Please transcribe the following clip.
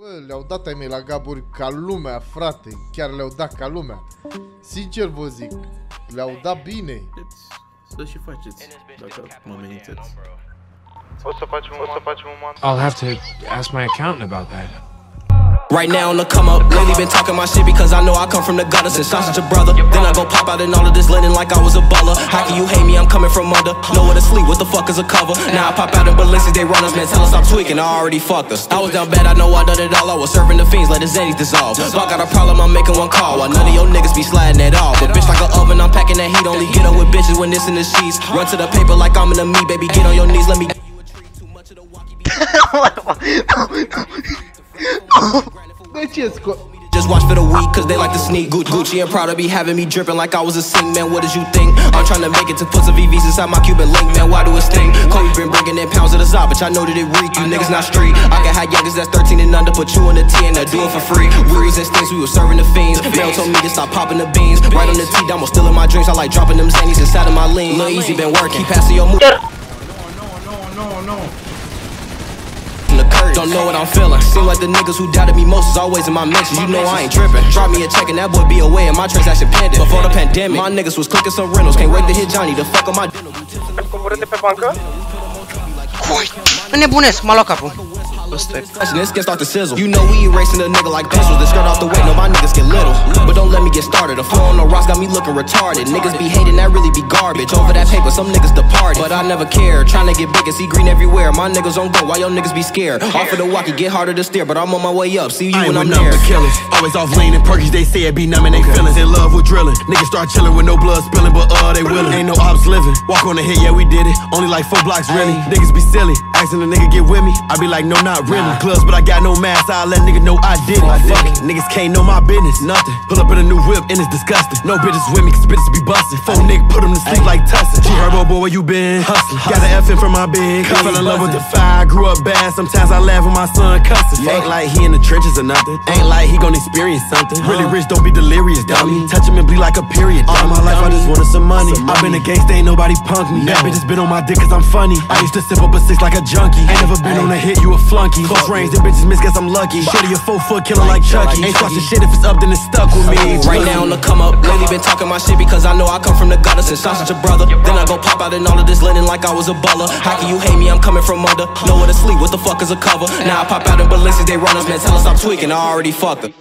Bă, le-au dat ai mei la gaburi ca lumea, frate. Chiar le-au dat ca lumea. Sincer vă zic, le-au dat bine. Să și faceți, dacă mă amenințați. O să facem un montaj. I'll have to ask my accountant about that. Right now on the come up, lately been talking my shit because I know I come from the gutter since I'm such a brother. Then I go pop out in all of this linen like I was a baller. How can you hate me? I'm coming from under. Nowhere to sleep, what the fuck is a cover? Now I pop out in ballistics, they run us, man, tell us stop tweaking, I already fucked us. I was down bad, I know I done it all, I was serving the fiends, let the zennies dissolve. If I got a problem, I'm making one call, while none of your niggas be sliding at all. But bitch like an oven, I'm packing that heat, only get up with bitches when this in the sheets. Run to the paper like I'm in the meat, baby, get on your knees, let me give you a treat. Too much of the walkie be De ce just watch for the week, cause they like to sneak. Gucci and Prada be having me dripping like I was a sink, man, what did you think? I'm trying to make it to put some VVs inside my Cuban link, man, why do it sting? Kobe been bringing in pounds of the Zod, but I know that it reek, you niggas not street. I can have youngers that's 13 and under, put you in the T and they'll do it for free. We resistance, we was serving the fiends. Mel told me to stop popping the beans. Right on the T, I'm still in my dreams, I like dropping them zannies inside of my lean. Lil Easy been working, keep passing your move. No. Don't know what I'm feeling. Seem like the niggas who doubted me most is always in my mentions. You know I ain't tripping. Drop me a check and that boy be away and my transaction pending. Before the pandemic, my niggas was clicking some rentals. Can't wait to hit Johnny to fuck on my dinner. Coborâte pe bancă? Nebunesc, m-a luat capul. This can start to sizzle. You know we erasing a nigga like pencils. The skirt off the way, no my niggas get little. But don't let me get started. The flow on the rocks got me looking retarded. Niggas be hating, that really be garbage. Over that paper, some niggas departed. But I never care. Trying to get big and see green everywhere. My niggas on go, why your niggas be scared? Off of the walkie, get harder to steer. But I'm on my way up. See you when I'm there. Killers, always off lean and perkies. They say it be numbing they feelings. In love with drilling. Niggas start chilling with no blood spilling, but they willing. Ain't no ops living. Walk on the hit, yeah we did it. Only like 4 blocks really. Niggas be silly. Asking a nigga get with me. I be like no not really. Clubs, but I got no mask. I let nigga know I did it. Fuck it. Niggas can't know my business. Nothing. Pull up in a new whip and it's disgusting. No bitches with me, cause bitches be busting. 4 niggas put them to sleep like tussin'. G-Herbo boy, where you been? Hustlin'. Got an F in from my big. Fell in love with the fire. Grew up bad. Sometimes I laugh when my son cussin'. Ain't like he in the trenches or nothing. Ain't like he gon' experience something. Really rich, don't be delirious, dummy. Touch him and bleed like a period. All my life I just wanted some money. I been a gangsta, ain't nobody punk me. That bitch has been on my dick cause I'm funny. I used to sip up a 6 like a junkie. Ain't never been on a hit, you a flunky. Close range, them bitches miss, guess I'm lucky. Shorty a 4-foot killer like Chucky. Ain't trusting shit if it's up, then it's stuck with me. Right now on the come up, lately been talking my shit because I know I come from the gutter since I'm such a brother. Then I go pop out in all of this linen like I was a baller. How can you hate me? I'm coming from under. Nowhere to sleep, what the fuck is a cover? Now I pop out in ballistics, they run us, man, tell us stop tweaking, I already fucked her.